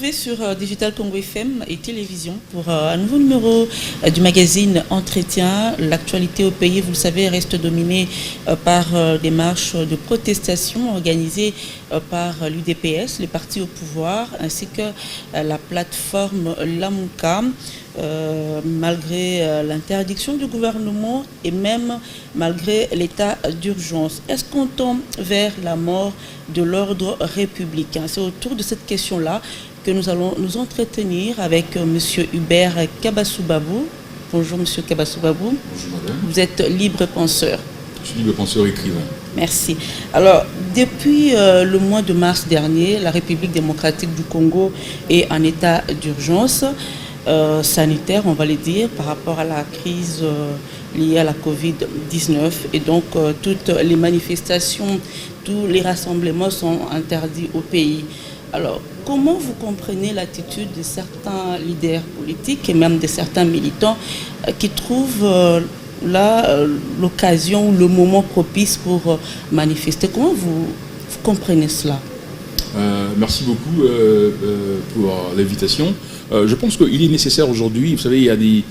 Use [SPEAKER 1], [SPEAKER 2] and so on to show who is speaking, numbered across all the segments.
[SPEAKER 1] retrouver sur Digital Congo FM et télévision pour un nouveau numéro du magazine Entretien. L'actualité au pays, vous le savez, reste dominée par des marches de protestation organisées par l'UDPS, les partis au pouvoir, ainsi que la plateforme Lamuka. Malgré l'interdiction du gouvernement et même malgré l'état d'urgence. Est-ce qu'on tend vers la mort de l'ordre républicain? C'est autour de cette question-là que nous allons nous entretenir avec M. Hubert Kabasoubabou. Bonjour M. Kabasoubabou.
[SPEAKER 2] Bonjour madame.
[SPEAKER 1] Vous êtes libre penseur.
[SPEAKER 2] Je suis libre penseur écrivain.
[SPEAKER 1] Merci. Alors, depuis le mois de mars dernier, la République démocratique du Congo est en état d'urgence sanitaire, on va le dire, par rapport à la crise liée à la Covid-19. Et donc, toutes les manifestations, tous les rassemblements sont interdits au pays. Alors, comment vous comprenez l'attitude de certains leaders politiques et même de certains militants qui trouvent là l'occasion, le moment propice pour manifester? Comment vous comprenez cela?
[SPEAKER 2] Merci beaucoup pour l'invitation. Je pense qu'il est nécessaire aujourd'hui, vous savez, il y a des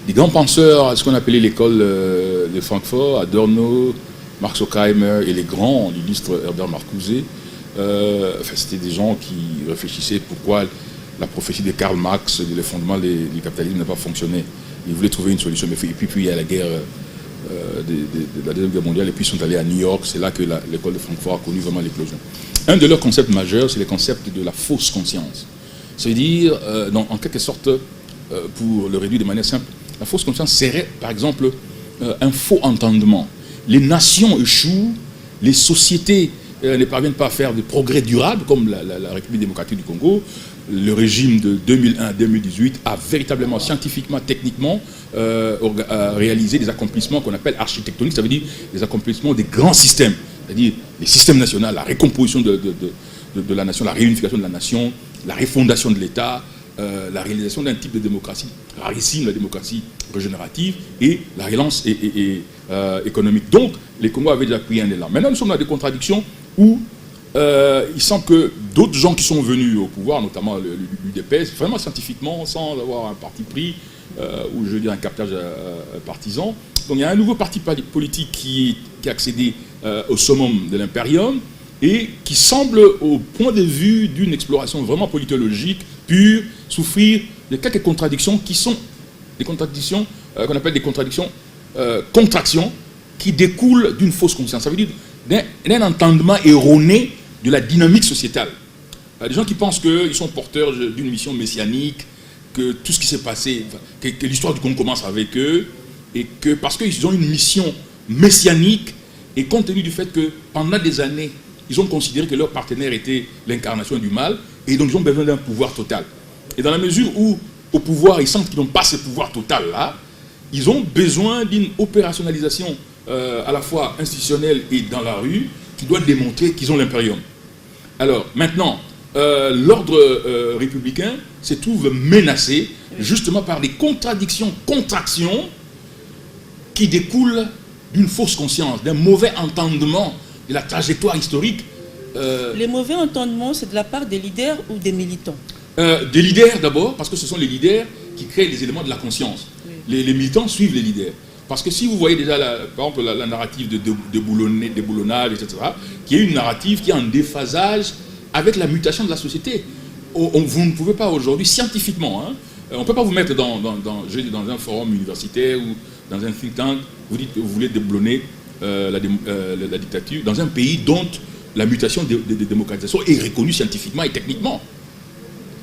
[SPEAKER 2] grands penseurs à ce qu'on appelait l'école de Francfort, Adorno, Marx Horkheimer et les grands, l'illustre Herbert Marcuse. C'était des gens qui réfléchissaient pourquoi la prophétie de Karl Marx, le fondement du capitalisme n'a pas fonctionné. Ils voulaient trouver une solution, mais puis il y a la guerre de la Deuxième Guerre mondiale, et puis ils sont allés à New York, c'est là que l'école de Francfort a connu vraiment l'éclosion. Un de leurs concepts majeurs, c'est le concept de la fausse conscience. C'est-à-dire, en quelque sorte, pour le réduire de manière simple, la fausse conscience serait, par exemple, un faux entendement. Les nations échouent, les sociétés ne parviennent pas à faire de progrès durables, comme la République démocratique du Congo. Le régime de 2001 à 2018 a véritablement, scientifiquement, techniquement, réalisé des accomplissements qu'on appelle architectoniques, ça veut dire des accomplissements des grands systèmes, c'est-à-dire les systèmes nationaux, la récomposition de la nation, la réunification de la nation, la refondation de l'État, la réalisation d'un type de démocratie rarissime, la démocratie régénérative, et la relance économique. Donc, les Congos avaient déjà pris un élan. Maintenant, nous sommes dans des contradictions où il semble que d'autres gens qui sont venus au pouvoir, notamment l'UDPS, vraiment scientifiquement, sans avoir un parti pris, ou je veux dire un captage partisan. Donc il y a un nouveau parti politique qui a accédé au summum de l'impérium et qui semble, au point de vue d'une exploration vraiment politologique, pure, souffrir de quelques contradictions qui sont des contradictions qu'on appelle des contradictions, contractions, qui découlent d'une fausse conscience. Ça veut dire d'un entendement erroné de la dynamique sociétale. Des gens qui pensent qu'ils sont porteurs d'une mission messianique, que tout ce qui s'est passé, que l'histoire du Congo commence avec eux, et que parce qu'ils ont une mission messianique, et compte tenu du fait que pendant des années, ils ont considéré que leur partenaire était l'incarnation du mal, et donc ils ont besoin d'un pouvoir total. Et dans la mesure où, au pouvoir, ils sentent qu'ils n'ont pas ce pouvoir total-là, ils ont besoin d'une opérationnalisation à la fois institutionnelle et dans la rue, qui doit démontrer qu'ils ont l'impérium. Alors, maintenant, l'ordre républicain se trouve menacé justement par des contractions qui découlent d'une fausse conscience, d'un mauvais entendement de la trajectoire historique.
[SPEAKER 1] Les mauvais entendements, c'est de la part des leaders ou des militants?
[SPEAKER 2] Des leaders d'abord, parce que ce sont les leaders qui créent les éléments de la conscience. Oui. Les militants suivent les leaders. Parce que si vous voyez déjà, par exemple, la narrative de boulonnage, etc., qui est une narrative qui est en déphasage avec la mutation de la société. Vous ne pouvez pas aujourd'hui, scientifiquement, on ne peut pas vous mettre dans un forum universitaire ou dans un think tank, vous dites que vous voulez déboulonner la dictature dans un pays dont la mutation de démocratisation est reconnue scientifiquement et techniquement.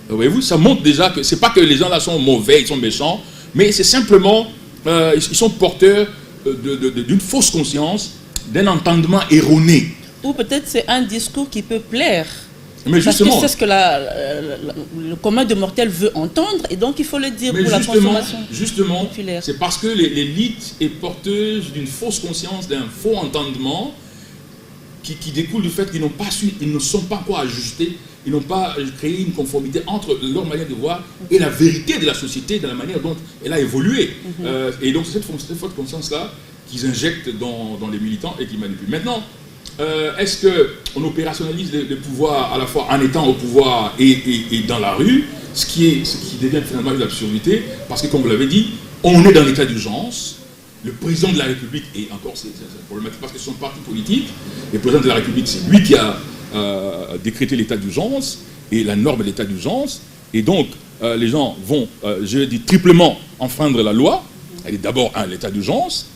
[SPEAKER 2] Voyez-vous, ça montre déjà que ce n'est pas que les gens là sont mauvais, ils sont méchants, mais c'est simplement, ils sont porteurs d'une fausse conscience, d'un entendement erroné.
[SPEAKER 1] Ou peut-être c'est un discours qui peut plaire.
[SPEAKER 2] Mais justement,
[SPEAKER 1] parce que c'est ce que le commun de mortels veut entendre, et donc il faut le dire pour la consommation populaire.
[SPEAKER 2] C'est parce que l'élite est porteuse d'une fausse conscience, d'un faux entendement qui découle du fait qu'ils n'ont pas su, ils ne sont pas encore ajustés, ils n'ont pas créé une conformité entre leur manière de voir et la vérité de la société, de la manière dont elle a évolué. Et donc c'est cette fausse conscience-là qu'ils injectent dans les militants et qui manipulent. Maintenant, est-ce qu'on opérationnalise le pouvoir à la fois en étant au pouvoir et dans la rue, ce qui devient finalement une absurdité, parce que comme vous l'avez dit, on est dans l'état d'urgence, le président de la République, et encore c'est problématique parce que son parti politique, le président de la République, c'est lui qui a décrété l'état d'urgence et la norme de l'état d'urgence, et donc les gens vont, je dis, triplement enfreindre la loi. Elle est d'abord l'état d'urgence.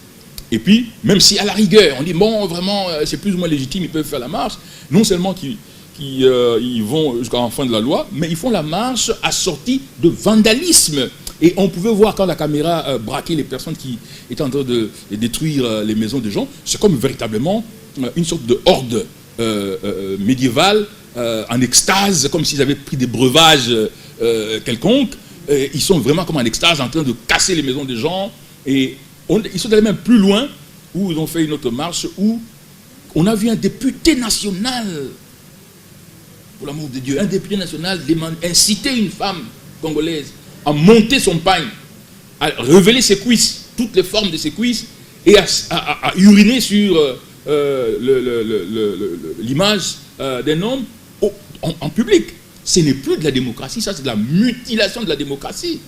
[SPEAKER 2] Et puis, même si à la rigueur, on dit, bon, vraiment, c'est plus ou moins légitime, ils peuvent faire la marche, non seulement ils vont jusqu'à la fin de la loi, mais ils font la marche assortie de vandalisme. Et on pouvait voir quand la caméra braquait les personnes qui étaient en train de détruire les maisons des gens, c'est comme véritablement une sorte de horde médiévale en extase, comme s'ils avaient pris des breuvages quelconques. Ils sont vraiment comme en extase, en train de casser les maisons des gens. Et ils sont allés même plus loin, où ils ont fait une autre marche, où on a vu un député national, pour l'amour de Dieu, un député national inciter une femme congolaise à monter son pagne, à révéler ses cuisses, toutes les formes de ses cuisses, et à uriner sur l'image d'un homme en public. Ce n'est plus de la démocratie, ça c'est de la mutilation de la démocratie.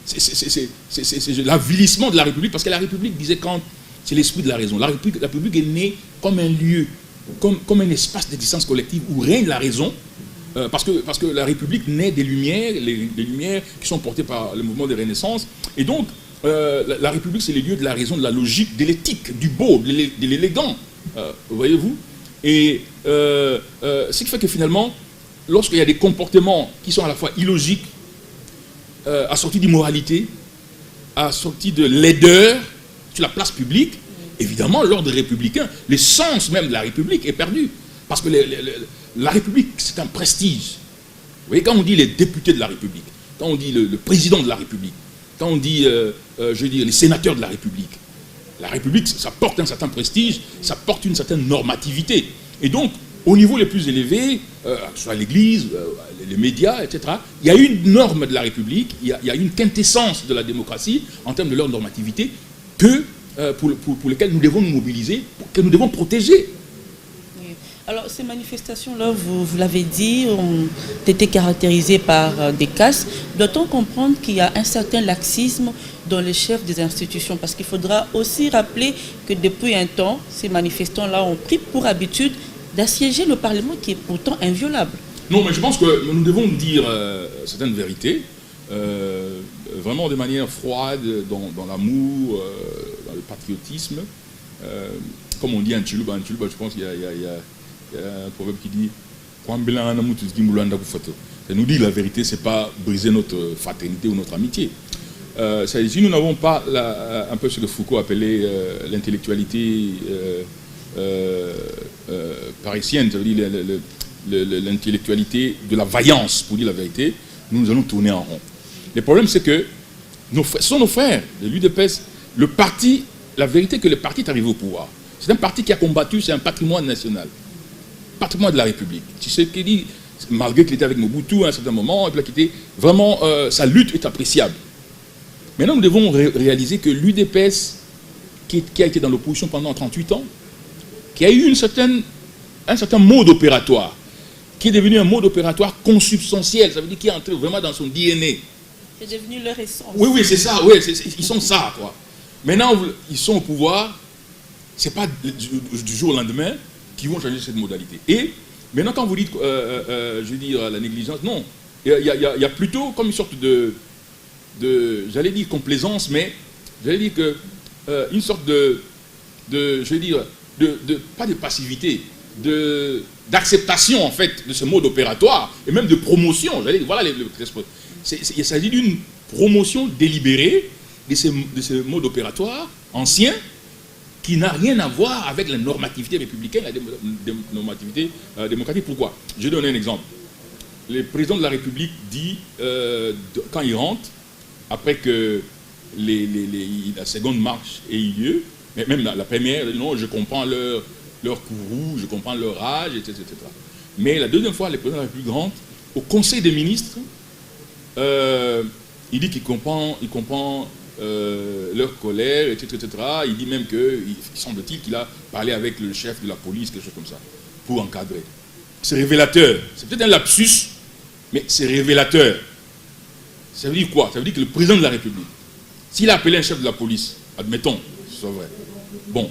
[SPEAKER 2] C'est l'avilissement de la République, parce que la République, disait Kant, c'est l'esprit de la raison. La République est née comme un lieu, comme un espace d'existence collective où règne la raison, parce que la République naît des Lumières, les Lumières qui sont portées par le mouvement de Renaissance. Et donc, la République, c'est les lieux de la raison, de la logique, de l'éthique, du beau, de l'élégant. Voyez-vous? Et ce qui fait que finalement, lorsqu'il y a des comportements qui sont à la fois illogiques, assortis d'immoralité, assortis de laideur sur la place publique, évidemment, l'ordre républicain, l'essence même de la République est perdue. Parce que la République, c'est un prestige. Vous voyez, quand on dit les députés de la République, quand on dit le président de la République, quand on dit, je veux dire, les sénateurs de la République, ça porte un certain prestige, ça porte une certaine normativité. Et donc, au niveau les plus élevés, soit l'Église, les médias, etc., il y a une norme de la République, il y a une quintessence de la démocratie en termes de leur normativité pour lesquelles nous devons nous mobiliser, que nous devons protéger.
[SPEAKER 1] Oui. Alors, ces manifestations-là, vous l'avez dit, ont été caractérisées par des casses. Doit-on comprendre qu'il y a un certain laxisme dans les chefs des institutions? Parce qu'il faudra aussi rappeler que depuis un temps, ces manifestants-là ont pris pour habitude d'assiéger le Parlement qui est pourtant inviolable.
[SPEAKER 2] Non, mais je pense que nous devons dire certaines vérités, vraiment de manière froide, dans l'amour, dans le patriotisme. Comme on dit en Tchoulouba, je pense qu'il y a un proverbe qui dit « Ça nous dit la vérité, c'est pas briser notre fraternité ou notre amitié. Si nous n'avons pas un peu ce que Foucault appelait l'intellectualité parisienne, ça veut dire l'intellectualité de la vaillance, pour dire la vérité, nous allons tourner en rond. Le problème, c'est que ce sont nos frères de l'UDPS, le parti, la vérité que le parti est arrivé au pouvoir. C'est un parti qui a combattu, c'est un patrimoine national, patrimoine de la République. Tu sais ce qu'il dit, malgré qu'il était avec Mobutu à un certain moment, et puis qu'il était vraiment, sa lutte est appréciable. Maintenant, nous devons réaliser que l'UDPS, qui a été dans l'opposition pendant 38 ans, qui a eu un certain mode opératoire, qui est devenu un mode opératoire consubstantiel, ça veut dire qu'il est entré vraiment dans son DNA.
[SPEAKER 1] C'est devenu leur essence.
[SPEAKER 2] Oui, c'est ça, oui, ils sont ça, quoi. Maintenant, ils sont au pouvoir, c'est pas du jour au lendemain qu'ils vont changer cette modalité. Et maintenant, quand vous dites, je veux dire, la négligence, non, il y a plutôt comme une sorte de j'allais dire complaisance, mais j'allais dire que une sorte je veux dire, pas de passivité, d'acceptation en fait de ce mode opératoire et même de promotion. J'allais dire, voilà il s'agit d'une promotion délibérée de ce mode opératoire ancien qui n'a rien à voir avec la normativité républicaine, la normativité démocratique. Pourquoi? Je donne un exemple. Le président de la République dit, quand il rentre, après que la seconde marche ait eu lieu, mais même la première, non, je comprends leur courroux, je comprends leur âge, etc., etc. Mais la deuxième fois, le président de la République rentre, au Conseil des ministres, il dit qu'il comprend leur colère, etc., etc. Il dit même que, semble-t-il, qu'il a parlé avec le chef de la police, quelque chose comme ça, pour encadrer. C'est révélateur. C'est peut-être un lapsus, mais c'est révélateur. Ça veut dire quoi? Ça veut dire que le président de la République, s'il a appelé un chef de la police, admettons, c'est vrai, bon,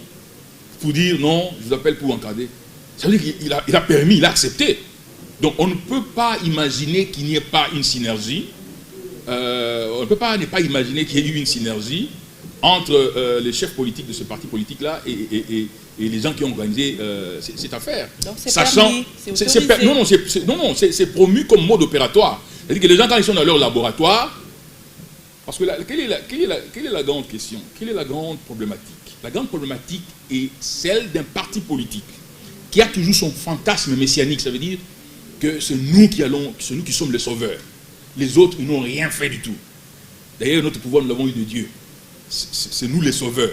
[SPEAKER 2] pour dire non, je vous appelle pour encadrer, ça veut dire qu'il a permis, il a accepté. Donc on ne peut pas imaginer qu'il n'y ait pas une synergie. On ne peut pas ne pas imaginer qu'il y ait eu une synergie entre les chefs politiques de ce parti politique-là et les gens qui ont organisé cette affaire.
[SPEAKER 1] Donc c'est permis, c'est autorisé.
[SPEAKER 2] Non, c'est promu comme mode opératoire. C'est-à-dire que les gens, quand ils sont dans leur laboratoire, parce que quelle est la grande question? Quelle est la grande problématique? La grande problématique est celle d'un parti politique qui a toujours son fantasme messianique. Ça veut dire que c'est nous qui sommes les sauveurs. Les autres, ils n'ont rien fait du tout. D'ailleurs, notre pouvoir, nous l'avons eu de Dieu. C'est nous les sauveurs.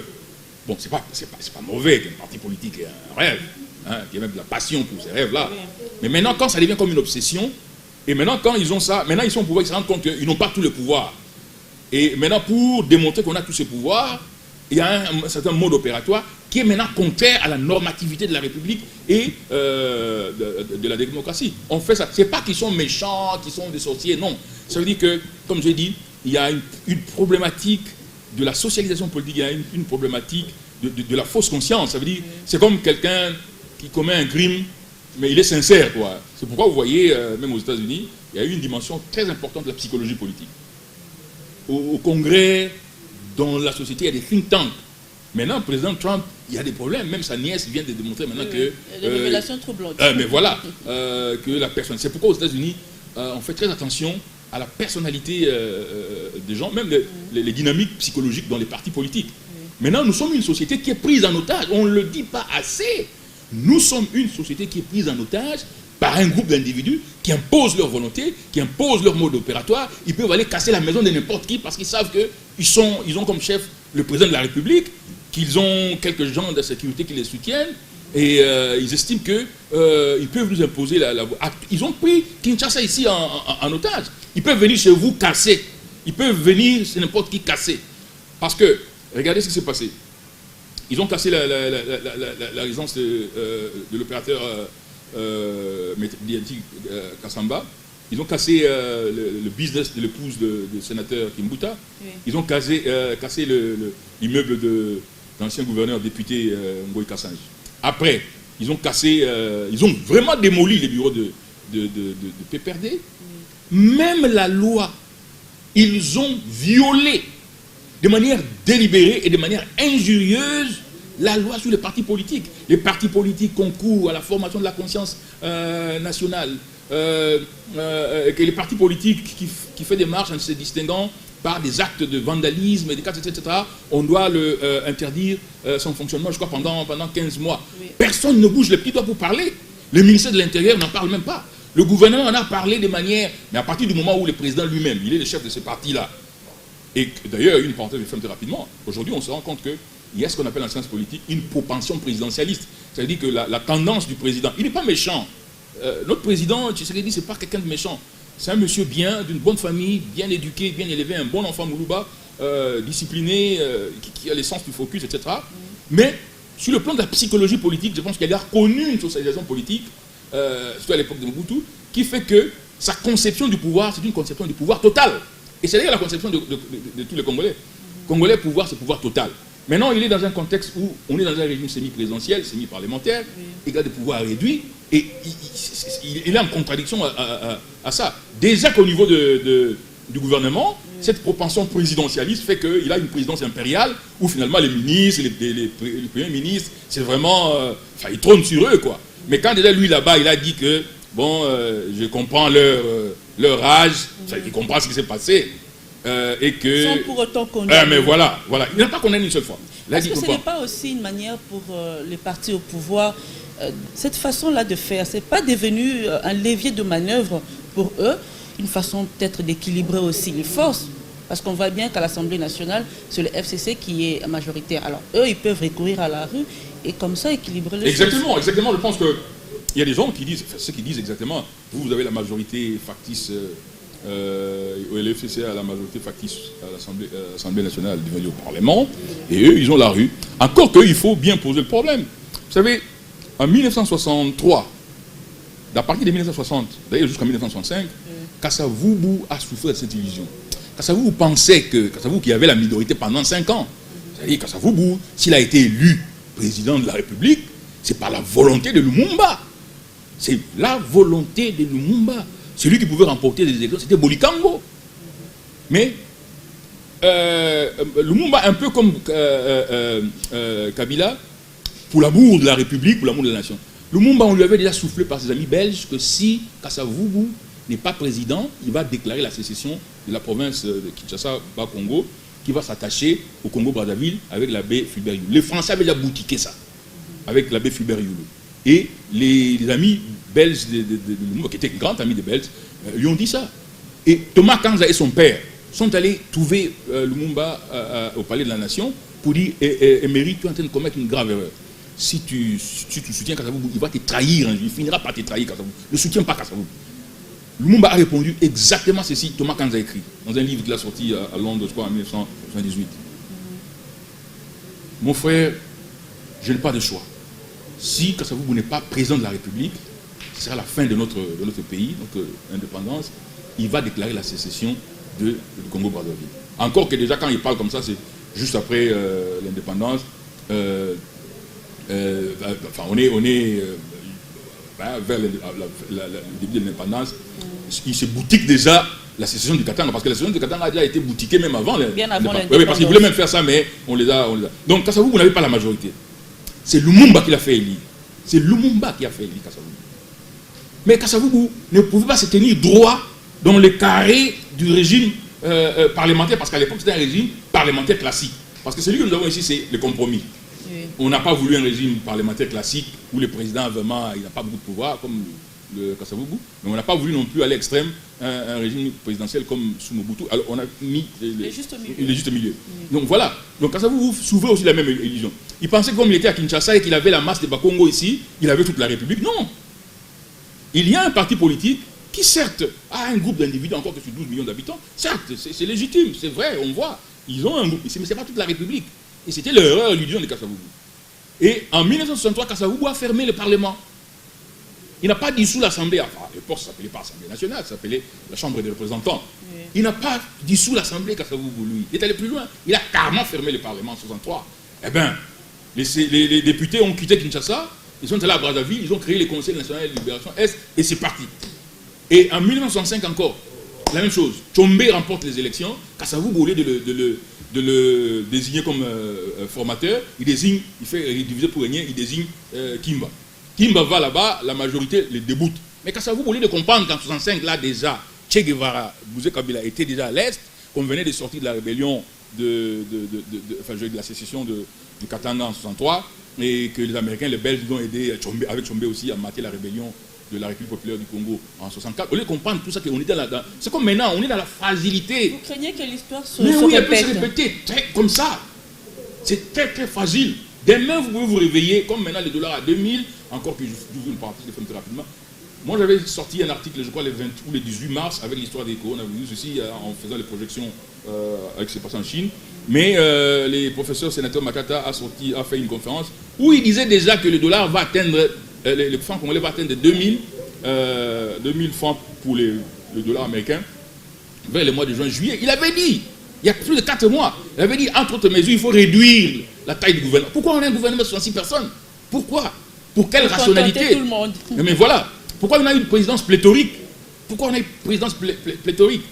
[SPEAKER 2] Bon, c'est pas mauvais qu'un parti politique ait un rêve, hein, qu'il y ait même de la passion pour ces rêves-là. Mais maintenant, quand ça devient comme une obsession, et maintenant, quand ils ont ça, maintenant ils sont au pouvoir, ils se rendent compte qu'ils n'ont pas tout le pouvoir. Et maintenant, pour démontrer qu'on a tous ces pouvoirs, il y a un certain mode opératoire qui est maintenant contraire à la normativité de la République et de la démocratie. On fait ça. Ce n'est pas qu'ils sont méchants, qu'ils sont des sorciers, non. Ça veut dire que, comme j'ai dit, il y a une problématique de la socialisation politique, il y a une problématique de la fausse conscience. Ça veut dire, c'est comme quelqu'un qui commet un crime, mais il est sincère, quoi. C'est pourquoi vous voyez, même aux États-Unis, il y a eu une dimension très importante de la psychologie politique. Au Congrès, dans la société, il y a des think tanks. Maintenant, le président Trump, il y a des problèmes. Même sa nièce vient de démontrer maintenant que...
[SPEAKER 1] Il y a des révélations troublantes.
[SPEAKER 2] Mais voilà, que la personne... C'est pourquoi aux États-Unis, on fait très attention à la personnalité des gens, même les dynamiques psychologiques dans les partis politiques. Maintenant, nous sommes une société qui est prise en otage. On ne le dit pas assez. Nous sommes une société qui est prise en otage par un groupe d'individus qui imposent leur volonté, qui imposent leur mode opératoire. Ils peuvent aller casser la maison de n'importe qui parce qu'ils savent qu'ils ont comme chef le président de la République, qu'ils ont quelques gens de sécurité qui les soutiennent, et ils estiment qu'ils peuvent nous imposer la voie. Ils ont pris Kinshasa ici en otage. Ils peuvent venir chez vous casser. Ils peuvent venir chez n'importe qui casser. Parce que, regardez ce qui s'est passé. Ils ont cassé la résidence de l'opérateur médiatique Kassamba. Ils ont cassé le business de l'épouse du sénateur Kimbuta. Oui. Ils ont cassé l'immeuble de l'ancien gouverneur député Ngoï Kassange. Après, ils ont vraiment démoli les bureaux de PPRD. Oui. Même la loi, ils ont violé de manière délibérée et de manière injurieuse la loi sur les partis politiques. Les partis politiques concourent à la formation de la conscience nationale. Que les partis politiques qui font des marches en se distinguant par des actes de vandalisme, etc., on doit interdire son fonctionnement, je crois, pendant 15 mois. Oui. Personne ne bouge le petit doigt pour parler. Le ministère de l'Intérieur n'en parle même pas. Le gouvernement en a parlé de manière... Mais à partir du moment où le président lui-même, il est le chef de ce parti-là, et d'ailleurs, une parenthèse, je ferme très rapidement, aujourd'hui, on se rend compte qu'il y a ce qu'on appelle en science politique une propension présidentialiste. C'est-à-dire que la tendance du président, il n'est pas méchant. Notre président, Tshisekedi, ce n'est pas quelqu'un de méchant. C'est un monsieur bien, d'une bonne famille, bien éduqué, bien élevé, un bon enfant Moulouba, discipliné, qui a le sens du focus, etc. Mais sur le plan de la psychologie politique, je pense qu'il a connu une socialisation politique, surtout à l'époque de Mobutu, qui fait que sa conception du pouvoir, c'est une conception du pouvoir total. Et c'est d'ailleurs la conception de tous les Congolais. Congolais, pouvoir, c'est pouvoir total. Maintenant, il est dans un contexte où on est dans un régime semi-présidentiel, semi-parlementaire, il a des pouvoirs réduits, et il est en contradiction à ça. Déjà qu'au niveau du gouvernement, cette propension présidentialiste fait qu'il a une présidence impériale, où finalement les ministres, les premiers ministres, c'est vraiment... Enfin, ils trônent sur eux, quoi. Mais quand déjà lui, là-bas, il a dit que, bon, je comprends leur âge, il comprend ce qui s'est passé, et que...
[SPEAKER 1] Sans pour autant condamner.
[SPEAKER 2] Mais voilà. Il n'a pas condamné une seule fois.
[SPEAKER 1] Est-ce que ce n'est pas aussi une manière pour les partis au pouvoir, cette façon-là de faire, c'est pas devenu un levier de manœuvre pour eux, une façon peut-être d'équilibrer aussi les forces? Parce qu'on voit bien qu'à l'Assemblée nationale, c'est le FCC qui est majoritaire. Alors eux, ils peuvent recourir à la rue et comme ça équilibrer les choses.
[SPEAKER 2] Exactement. Je pense qu'il y a des gens qui disent, ceux qui disent exactement, vous avez la majorité factice le FCC a la majorité factice à l'Assemblée nationale devenue au Parlement, et eux, ils ont la rue. Encore qu'il faut bien poser le problème. Vous savez, en 1963, à partir de 1960, d'ailleurs jusqu'en 1965, Kasavubu a souffert de cette illusion. Kasavubu pensait que, Kasavubu qui avait la minorité pendant 5 ans, c'est-à-dire Kasavubu, s'il a été élu président de la République, c'est par la volonté de Lumumba. C'est la volonté de Lumumba. Celui qui pouvait remporter des élections, c'était Bolikango. Mais Lumumba, un peu comme Kabila, pour l'amour de la République, pour l'amour de la nation. Lumumba, on lui avait déjà soufflé par ses amis belges que si Kasavubu n'est pas président, il va déclarer la sécession de la province de Kinshasa-Bas-Congo, qui va s'attacher au Congo-Brazzaville avec l'abbé Fulbert Yulu. Les Français avaient déjà boutiqué ça, avec l'abbé Fulbert Yulu. Et les amis belges de Lumumba, qui étaient grands amis des Belges, lui ont dit ça. Et Thomas Kanza et son père sont allés trouver Lumumba au Palais de la Nation pour dire Emery, tu es en train de commettre une grave erreur. Si tu soutiens Kasavubu, il va te trahir, il finira par te trahir Kasavubu. Ne soutiens pas Kasavubu. Lumumba a répondu exactement ceci, Thomas Kanza a écrit, dans un livre qu'il a sorti à Londres, je crois, en 1978. Mon frère, je n'ai pas de choix. Si Kasavubu n'est pas président de la République, ce sera la fin de notre pays, notre indépendance, il va déclarer la sécession du Congo-Brazzaville. Encore que déjà quand il parle comme ça, c'est juste après l'indépendance. On est vers le début de l'indépendance. Il se boutique déjà la sécession du Katanga, parce que la sécession du Katanga a déjà été boutiquée même avant.
[SPEAKER 1] Bien avant l'indépendance.
[SPEAKER 2] Oui, parce qu'il voulait même faire ça, mais on les a. Donc Kasavubu n'avait pas la majorité. C'est Lumumba qui l'a fait élire. C'est Lumumba qui a fait élire Kasavubu. Mais Kasavubu ne pouvait pas se tenir droit dans le carré du régime parlementaire, parce qu'à l'époque c'était un régime parlementaire classique. Parce que celui que nous avons ici, c'est le compromis. Oui. On n'a pas voulu un régime parlementaire classique où le président vraiment il n'a pas beaucoup de pouvoir comme le Kasavubu, mais on n'a pas voulu non plus à l'extrême un régime présidentiel comme sous Mobutu. Alors on a mis le juste milieu. Oui. Donc voilà. Donc Kasavubu souvait aussi la même illusion. Il pensait que comme il était à Kinshasa et qu'il avait la masse de Bakongo ici, il avait toute la République. Non. Il y a un parti politique qui certes a un groupe d'individus encore que sur 12 millions d'habitants. Certes, c'est légitime, c'est vrai, on voit. Ils ont un groupe, mais ce n'est pas toute la République. Et c'était l'erreur, l'illusion de Kasavubu. Et en 1963, Kasavubu a fermé le Parlement. Il n'a pas dissous l'Assemblée. Enfin, à l'époque, ça ne s'appelait pas Assemblée nationale, ça s'appelait la Chambre des représentants. Oui. Il n'a pas dissous l'Assemblée, Kasavubu, lui. Il est allé plus loin. Il a carrément fermé le Parlement en 1963. Eh bien, les députés ont quitté Kinshasa, ils sont allés à Brazzaville, ils ont créé le Conseil national de libération Est, et c'est parti. Et en 1965 encore, la même chose. Tchombe remporte les élections. Kasavubu, au lieu de le désigner comme formateur, il fait diviser pour régner, il désigne Kimba. Kimba va là-bas, la majorité les déboute. Mais Kasavubu, au lieu de comprendre qu'en 1965, là déjà, Che Guevara, Bouzé Kabila était déjà à l'Est, qu'on venait de sortir de la rébellion de la sécession du Katanga en 1963, et que les Américains, les Belges ont aidé avec Tchombe aussi à mater la rébellion de la République populaire du Congo en 1964. Au lieu de comprendre tout ça, qu'on était là, c'est comme maintenant, on est dans la fragilité.
[SPEAKER 1] Vous craignez que l'histoire se
[SPEAKER 2] répète?
[SPEAKER 1] Oui,
[SPEAKER 2] elle peut se répéter comme ça. C'est très très fragile. Demain, vous pouvez vous réveiller, comme maintenant les dollars à 2000, encore que je vous une partie de faire très rapidement. Moi, j'avais sorti un article, je crois, le 20 ou le 18 mars, avec l'histoire des coronavirus aussi, en faisant les projections avec ce qui s'est passé en Chine. Mais le professeur sénateur Makata a fait une conférence où il disait déjà que le dollar va atteindre, le franc congolais va atteindre 2000 francs pour le dollar américain vers le mois de juin-juillet. Il avait dit, il y a plus de 4 mois, il avait dit, entre autres mesures, il faut réduire la taille du gouvernement. Pourquoi on a un gouvernement de 66 personnes? Pourquoi? Pour quelle rationalité?
[SPEAKER 1] Tout le monde.
[SPEAKER 2] Mais voilà. Pourquoi on a une présidence pléthorique? Pourquoi on a une présidence pléthorique?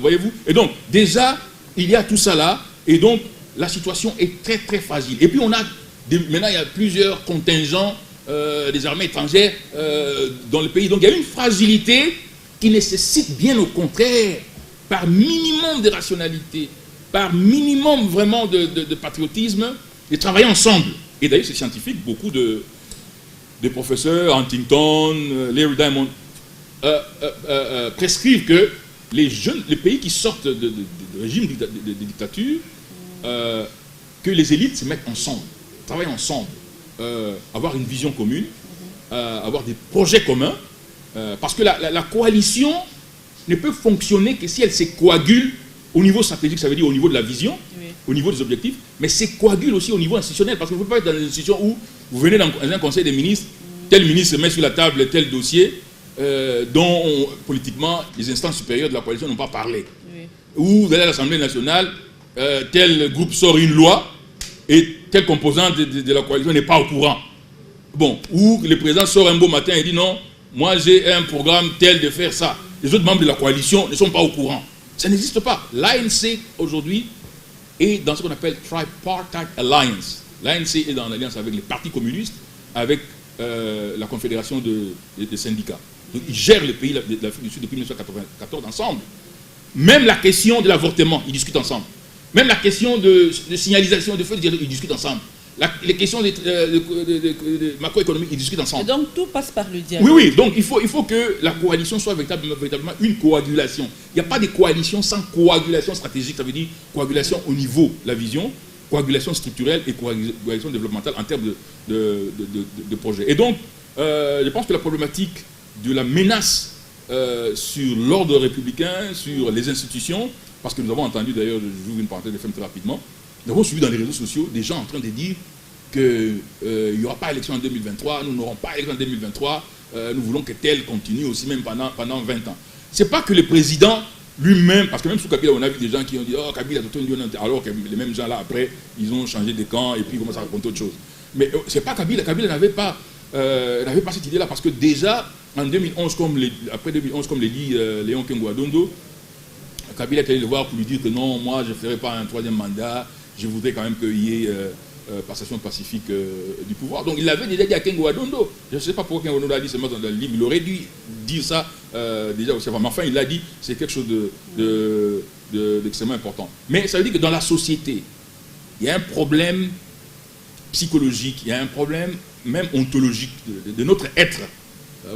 [SPEAKER 2] Voyez-vous? Et donc, déjà, il y a tout ça là, et donc, la situation est très très fragile. Et puis, maintenant, il y a plusieurs contingents des armées étrangères dans le pays. Donc, il y a une fragilité qui nécessite bien au contraire, par minimum de rationalité, par minimum vraiment de patriotisme, de travailler ensemble. Et d'ailleurs, c'est scientifique, beaucoup de professeurs, Huntington, Larry Diamond, prescrivent que les pays qui sortent de régimes de dictature, que les élites se mettent ensemble, travaillent ensemble, avoir une vision commune, avoir des projets communs, parce que la coalition ne peut fonctionner que si elle se coagule au niveau stratégique, ça veut dire au niveau de la vision, au niveau des objectifs, mais se coagule aussi au niveau institutionnel, parce que vous ne pouvez pas être dans une institution où vous venez dans un conseil des ministres, tel ministre met sur la table tel dossier dont politiquement les instances supérieures de la coalition n'ont pas parlé. Ou vous allez à l'Assemblée nationale, tel groupe sort une loi et tel composant de la coalition n'est pas au courant. Bon, ou le président sort un beau matin et dit non, moi j'ai un programme tel de faire ça. Les autres membres de la coalition ne sont pas au courant. Ça n'existe pas. L'ANC aujourd'hui est dans ce qu'on appelle Tripartite Alliance. L'ANC est dans l'alliance avec les partis communistes, avec la confédération des syndicats. Donc ils gèrent le pays de l'Afrique du Sud depuis 1994 ensemble. Même la question de l'avortement, ils discutent ensemble. Même la question de signalisation de feu, ils discutent ensemble. Les questions de macroéconomique, ils discutent ensemble.
[SPEAKER 1] Et donc tout passe par le dialogue.
[SPEAKER 2] Oui, donc il faut que la coalition soit véritablement une coagulation. Il n'y a pas de coalition sans coagulation stratégique, ça veut dire coagulation au niveau de la vision, coagulation structurelle et coagulation développementale en termes de projet. Et donc, je pense que la problématique de la menace sur l'ordre républicain, sur les institutions, parce que nous avons entendu d'ailleurs, j'ouvre une parenthèse de FM très rapidement, nous avons suivi dans les réseaux sociaux des gens en train de dire qu'il n'y aura pas élection en 2023, nous n'aurons pas élection en 2023, nous voulons que tel continue aussi même pendant 20 ans. Ce n'est pas que le président lui-même, parce que même sous Kabila, on a vu des gens qui ont dit « Oh, Kabila, alors que les mêmes gens là, après, ils ont changé de camp et puis ils commencent à raconter autre chose. » Mais ce n'est pas Kabila. Kabila n'avait pas cette idée-là, parce que déjà, en 2011, après 2011, comme le dit Léon Kengo-Adondo, Kabila est allé le voir pour lui dire que non, moi, je ne ferai pas un troisième mandat, je voudrais quand même qu'il y ait passation pacifique du pouvoir. Donc il l'avait déjà dit à Kengo-Adondo. Je ne sais pas pourquoi Kengo-Adondo a dit seulement dans le livre, il aurait dû dire ça déjà aussi avant. Mais enfin, il l'a dit, c'est quelque chose d'extrêmement important. Mais ça veut dire que dans la société, il y a un problème psychologique, il y a un problème même ontologique de notre être,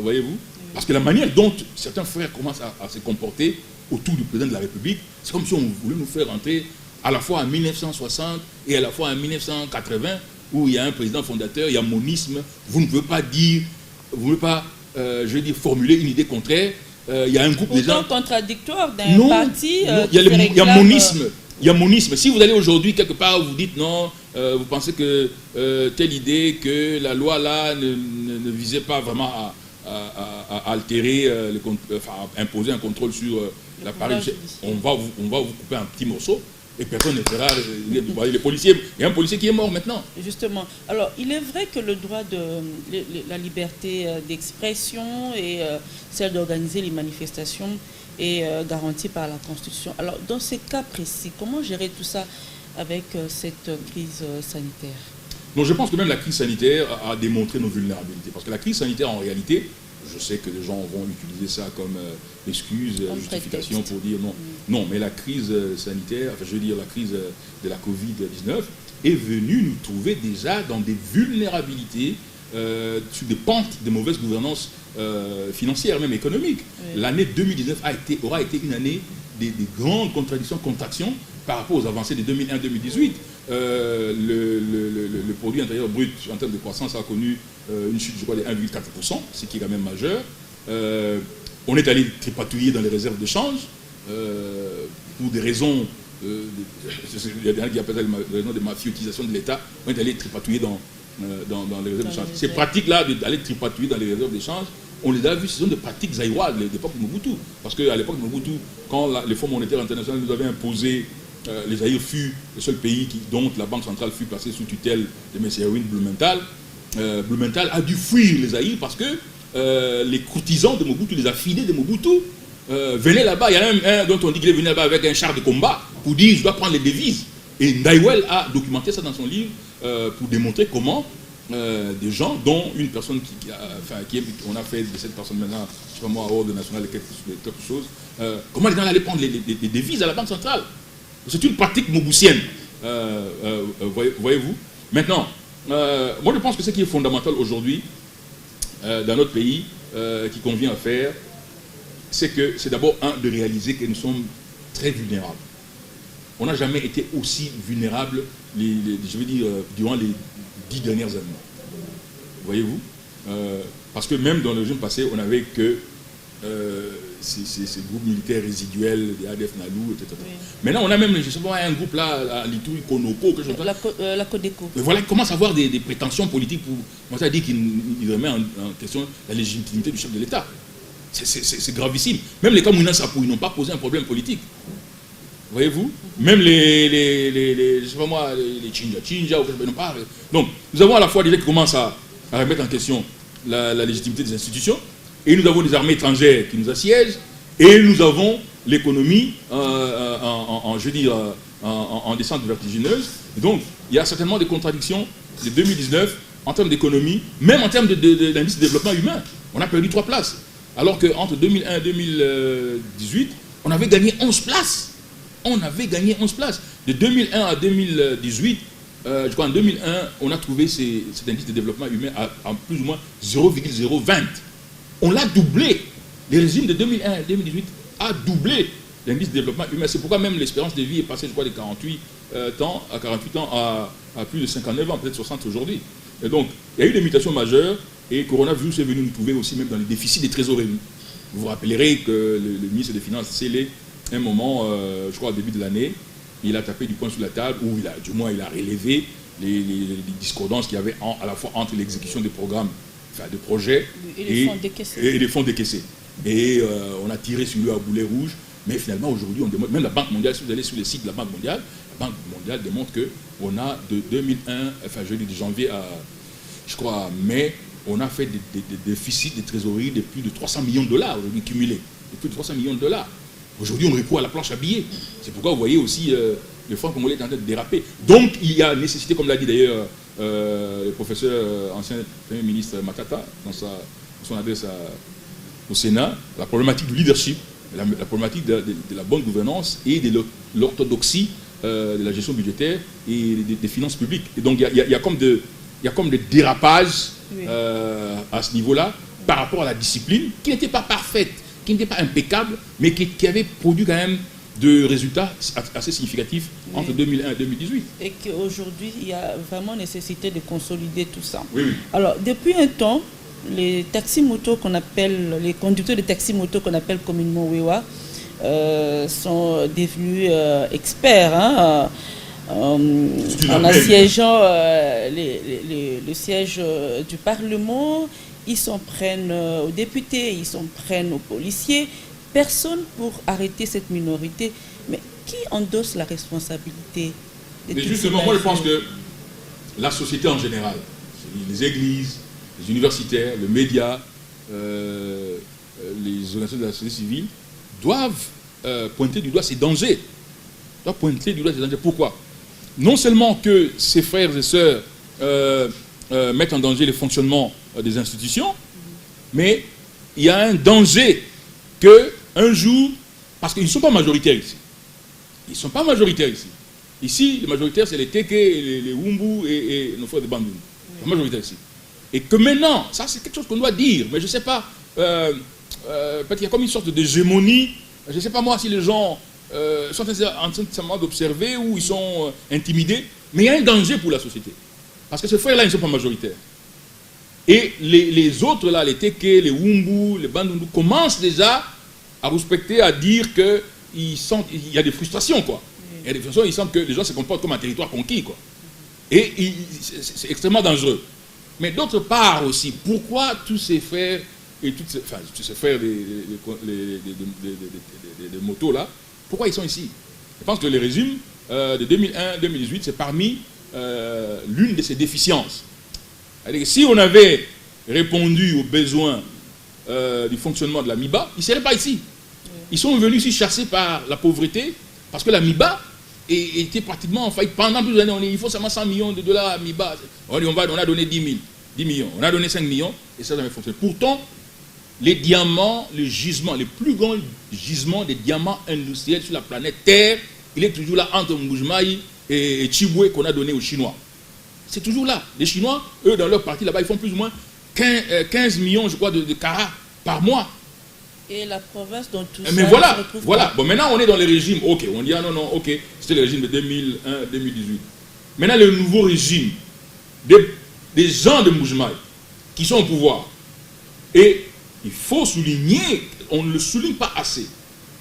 [SPEAKER 2] voyez-vous. Parce que la manière dont certains frères commencent à se comporter autour du président de la République, c'est comme si on voulait nous faire entrer à la fois en 1960 et à la fois en 1980, où il y a un président fondateur, il y a monisme, vous ne pouvez pas dire, vous ne pouvez pas, je veux dire, formuler une idée contraire, il y a un groupe de gens...
[SPEAKER 1] contradictoire d'un parti...
[SPEAKER 2] il y a monisme. Il y a monisme. Si vous allez aujourd'hui quelque part, vous dites non, vous pensez que telle idée, que la loi là ne visait pas vraiment à altérer, à imposer un contrôle sur l'appareil, on va vous couper un petit morceau et personne ne fera. Les policiers, il y a un policier qui est mort maintenant.
[SPEAKER 1] Justement. Alors, il est vrai que le droit de la liberté d'expression et celle d'organiser les manifestations est garantie par la Constitution. Alors, dans ces cas précis, comment gérer tout ça avec cette crise sanitaire?
[SPEAKER 2] Donc, je pense que même la crise sanitaire a démontré nos vulnérabilités. Parce que la crise sanitaire, en réalité, je sais que les gens vont utiliser ça comme excuse, justification pour dire non. Non, mais la crise sanitaire, enfin je veux dire la crise de la Covid-19 est venue nous trouver déjà dans des vulnérabilités sur des pentes de mauvaise gouvernance financière, même économique. Oui. L'année 2019 aura été une année des grandes contractions par rapport aux avancées de 2001-2018. Le produit intérieur brut en termes de croissance a connu une chute, je crois, de 1,4%, ce qui est quand même majeur. On est allé tripatouiller dans les réserves de change pour des raisons, il y a des gens qui appellent ça les raisons de mafiotisation de l'État. On est allé tripatouiller dans les réserves de change. Ces pratiques-là d'aller tripatouiller dans les réserves de change, on les a vues, ce sont des pratiques zaïroises de l'époque de Mobutu. Parce qu'à l'époque de Mobutu, quand le Fonds monétaire international nous avait imposé, les Zaïre fut le seul pays dont la banque centrale fut placée sous tutelle de M. Erwin Blumenthal. Blumenthal a dû fuir les Zaïre parce que les courtisans de Mobutu, les affidés de Mobutu, venaient là-bas. Il y en a même un dont on dit qu'il est venu là-bas avec un char de combat pour dire je dois prendre les devises. Et Ndaiwel a documenté ça dans son livre pour démontrer comment des gens, dont une personne on a fait de cette personne maintenant, je ne sais pas moi, ordre national de quelque chose, comment les gens allaient prendre les devises à la banque centrale. C'est une pratique mobusienne, voyez-vous. Maintenant, moi je pense que ce qui est fondamental aujourd'hui dans notre pays, qui convient à faire, c'est que c'est d'abord de réaliser que nous sommes très vulnérables. On n'a jamais été aussi vulnérables, je veux dire, durant les 10 dernières années. Voyez-vous, parce que même dans le régime passé, on n'avait que ces groupes militaires résiduels, des ADF Nalou, etc. Oui. Maintenant, on a même, je sais pas, un groupe là, à Litou, Konoko, quelque chose comme
[SPEAKER 1] ça. La Codeco.
[SPEAKER 2] Mais voilà, il commence à avoir des prétentions politiques pour. Moi, ça dit qu'il remet en question la légitimité du chef de l'État. C'est gravissime. Même les Kamouna Sapou, ils n'ont pas posé un problème politique. Voyez-vous? Même je sais pas moi, les Chinja, ils n'ont pas. Donc, nous avons à la fois des gens qui commencent à remettre en question la légitimité des institutions, et nous avons des armées étrangères qui nous assiègent, et nous avons l'économie en descente vertigineuse. Et donc, il y a certainement des contradictions de 2019 en termes d'économie, même en termes d'indice de développement humain. On a perdu 3 places. Alors qu'entre 2001 et 2018, on avait gagné 11 places. On avait gagné 11 places. De 2001 à 2018, je crois en 2001, on a trouvé cet indice de développement humain à plus ou moins 0,020. On l'a doublé. Le régime de 2001 à 2018 a doublé l'indice de développement humain. C'est pourquoi même l'espérance de vie est passée, je crois, de 48 ans à plus de 59 ans, peut-être 60 aujourd'hui. Et donc, il y a eu des mutations majeures, et le coronavirus est venu nous trouver aussi même dans le déficit des trésoreries. Vous vous rappellerez que le ministre des Finances scellé un moment, je crois au début de l'année, il a tapé du poing sur la table, ou du moins il a relevé les discordances qu'il y avait à la fois entre l'exécution des programmes, enfin des projets, et les fonds décaissés. Et on a tiré sur lui à boulet rouge, mais finalement aujourd'hui, on demande, même la Banque mondiale, si vous allez sur le site de la Banque mondiale démontre qu'on a de 2001, enfin je dis de janvier à, je crois, à mai, on a fait des déficits de trésorerie de plus de 300 millions de dollars aujourd'hui cumulés, de plus de 300 millions de dollars. Aujourd'hui, on recourt à la planche à billets. C'est pourquoi vous voyez aussi le franc congolais est en train de déraper. Donc, il y a nécessité, comme l'a dit d'ailleurs le professeur ancien Premier ministre Matata dans son adresse au Sénat, la problématique du leadership, la problématique de la bonne gouvernance et de l'orthodoxie de la gestion budgétaire et des finances publiques. Et donc, il y a comme des dérapages à ce niveau-là par rapport à la discipline qui n'était pas parfaite, qui n'était pas impeccable, mais qui avait produit quand même de résultats assez significatifs entre 2001 et 2018.
[SPEAKER 1] Et qu'aujourd'hui, il y a vraiment nécessité de consolider tout ça.
[SPEAKER 2] Oui, oui.
[SPEAKER 1] Alors, depuis un temps, les conducteurs de taxi-moto qu'on appelle communément Wewa sont devenus experts en assiégeant le siège du Parlement. Ils s'en prennent aux députés, ils s'en prennent aux policiers. Personne pour arrêter cette minorité. Mais qui endosse la responsabilité de
[SPEAKER 2] Mais justement, moi je pense que la société en général, les églises, les universitaires, les médias, les organisations de la société civile, doivent pointer du doigt ces dangers. Doivent pointer du doigt ces dangers. Pourquoi? Non seulement que ces frères et sœurs mettent en danger le fonctionnement des institutions, mais il y a un danger qu'un jour, parce qu'ils ne sont pas majoritaires ici. Ils ne sont pas majoritaires ici. Ici, les majoritaires, c'est les Teke, les Wumbu et nos frères de Bandung. Les majoritaires ici. Et que maintenant, ça c'est quelque chose qu'on doit dire, mais je ne sais pas, peut-être qu'il y a comme une sorte d'hégémonie. Je ne sais pas moi si les gens sont en train d'observer ou ils sont intimidés, mais il y a un danger pour la société. Parce que ces frères-là, ils ne sont pas majoritaires. Et les autres, là, les Teke, les Wumbu, les Bandundu, commencent déjà à respecter, à dire qu'il y a des frustrations, quoi. Il y a des frustrations, ils sentent que les gens se comportent comme un territoire conquis, quoi. Et c'est extrêmement dangereux. Mais d'autre part aussi, pourquoi tous ces frères, et tous ces frères des motos, là, pourquoi ils sont ici? Je pense que le régime de 2001-2018, c'est parmi l'une de ces déficiences. Si on avait répondu aux besoins du fonctionnement de la MIBA, ils ne seraient pas ici. Ils sont venus ici chassés par la pauvreté, parce que la MIBA était pratiquement en faillite. Pendant plusieurs années, il faut seulement 100 millions de dollars à MIBA. On a donné 10 millions, on a donné 5 millions, et ça n'a jamais fonctionné. Pourtant, les diamants, les gisements, les plus grands gisements des diamants industriels sur la planète Terre, il est toujours là entre Mbujimayi et Chiboué qu'on a donné aux Chinois. C'est toujours là. Les Chinois, eux, dans leur partie là-bas, ils font plus ou moins 15 millions, je crois, de carats par mois.
[SPEAKER 1] Et la province dans tout ça...
[SPEAKER 2] Mais voilà. Bon, maintenant, on est dans le régime. Ok, on dit, ah non, ok, c'était le régime de 2001-2018. Maintenant, le nouveau régime des gens de Mbujimayi qui sont au pouvoir. Et il faut souligner on ne le souligne pas assez.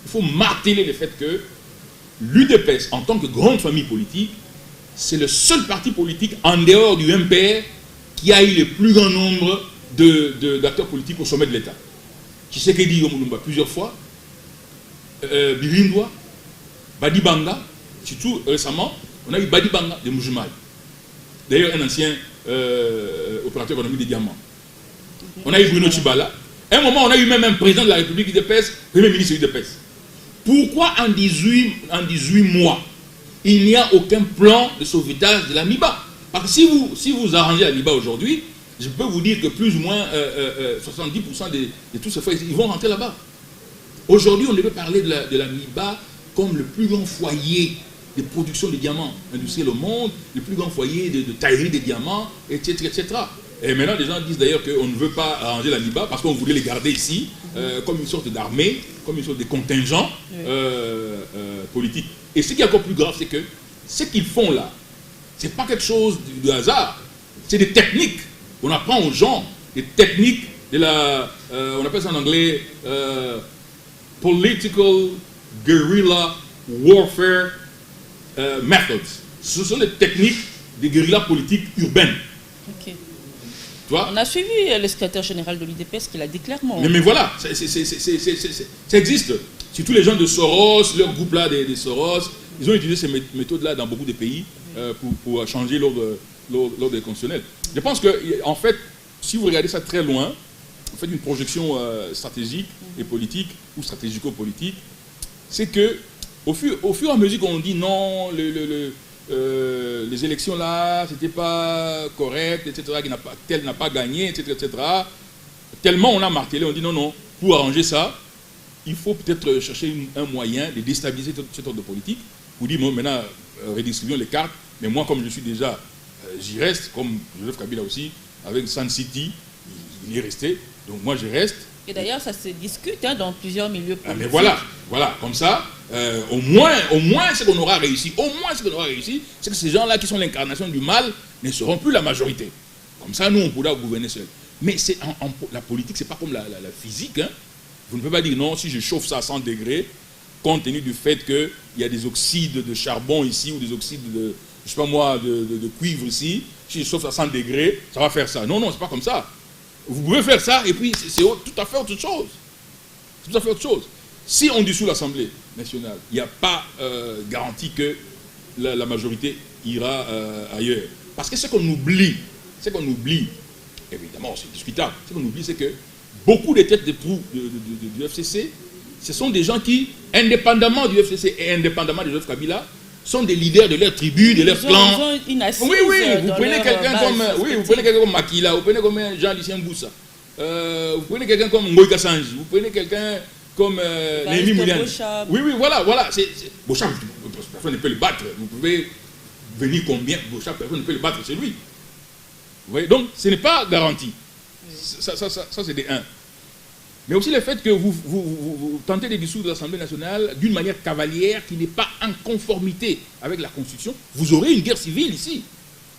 [SPEAKER 2] Il faut marteler le fait que l'UDPS, en tant que grande famille politique, c'est le seul parti politique en dehors du MPR qui a eu le plus grand nombre d'acteurs politiques au sommet de l'État. Tshisekedi Yomulumba plusieurs fois, Birindwa, Badibanga, surtout récemment, on a eu Badibanga de Moujumal. D'ailleurs, un ancien opérateur économique des diamants. On a eu Bruno Chibala. À un moment, on a eu même un président de la République UDPS, premier ministre UDPS. Pourquoi en 18 mois, il n'y a aucun plan de sauvetage de la MIBA? Parce que si vous arrangez la MIBA aujourd'hui, je peux vous dire que plus ou moins 70% de tous ces foyers, ils vont rentrer là-bas. Aujourd'hui, on devait parler de la MIBA comme le plus grand foyer de production de diamants industriels au monde, le plus grand foyer de taillerie des diamants, etc., etc. Et maintenant, les gens disent d'ailleurs qu'on ne veut pas arranger la MIBA parce qu'on voulait les garder ici comme une sorte d'armée, comme une sorte de contingent politique. Et ce qui est encore plus grave, c'est que ce qu'ils font là, ce n'est pas quelque chose de hasard, c'est des techniques. On apprend aux gens des techniques de la, on appelle ça en anglais, political guerrilla warfare methods. Ce sont des techniques de guérilla politique urbaine.
[SPEAKER 1] Okay.
[SPEAKER 2] Tu vois?
[SPEAKER 1] On a suivi le secrétaire général de l'UDPS qui l'a dit clairement.
[SPEAKER 2] Mais voilà, ça existe. Surtout les gens de Soros, leur groupe là des Soros, ils ont utilisé ces méthodes-là dans beaucoup de pays pour changer l'ordre constitutionnel. Je pense que, en fait, si vous regardez ça très loin, vous faites une projection stratégique et politique, ou stratégico-politique, c'est que au fur et à mesure qu'on dit non, les élections là, c'était pas correct, etc., tel n'a pas gagné, etc., etc., tellement on a martelé, on dit non, pour arranger ça, il faut peut-être chercher un moyen de déstabiliser cet ordre politique, pour dire, bon, maintenant, redistribuons les cartes, mais moi, comme je suis déjà, j'y reste, comme Joseph Kabila aussi, avec Sun City, il est resté, donc moi je reste.
[SPEAKER 1] Et d'ailleurs, ça se discute dans plusieurs milieux politiques.
[SPEAKER 2] Mais voilà, comme ça, au moins ce qu'on aura réussi, c'est que ces gens-là qui sont l'incarnation du mal ne seront plus la majorité. Comme ça, nous, on pourra gouverner seul. Mais la politique, c'est pas comme la physique. Hein. Vous ne pouvez pas dire non, si je chauffe ça à 100 degrés, compte tenu du fait qu'il y a des oxydes de charbon ici, ou des oxydes de, je sais pas moi, de cuivre ici, si je chauffe à 100 degrés, ça va faire ça. Non, c'est pas comme ça. Vous pouvez faire ça, et puis c'est tout à fait autre chose. C'est tout à fait autre chose. Si on dissout l'Assemblée nationale, il n'y a pas garantie que la majorité ira ailleurs. Parce que ce qu'on oublie, évidemment c'est discutable, ce qu'on oublie c'est que beaucoup de têtes de proue du FCC, ce sont des gens qui, indépendamment du FCC et indépendamment de Joseph Kabila, sont des leaders de leur tribu, de leur clan.
[SPEAKER 1] Une assise
[SPEAKER 2] oui, vous prenez quelqu'un comme Makila, vous prenez comme Jean-Lucien Boussa, vous prenez quelqu'un comme Ngoïka Sanji, vous prenez quelqu'un comme Némi Moulian. Oui, voilà. Bochab, personne ne peut le battre. Vous pouvez venir combien, Bochab, personne ne peut le battre, c'est lui. Vous voyez, donc ce n'est pas garanti. Ça c'est des 1. Mais aussi le fait que vous tentez de dissoudre l'Assemblée nationale d'une manière cavalière qui n'est pas en conformité avec la Constitution, vous aurez une guerre civile ici.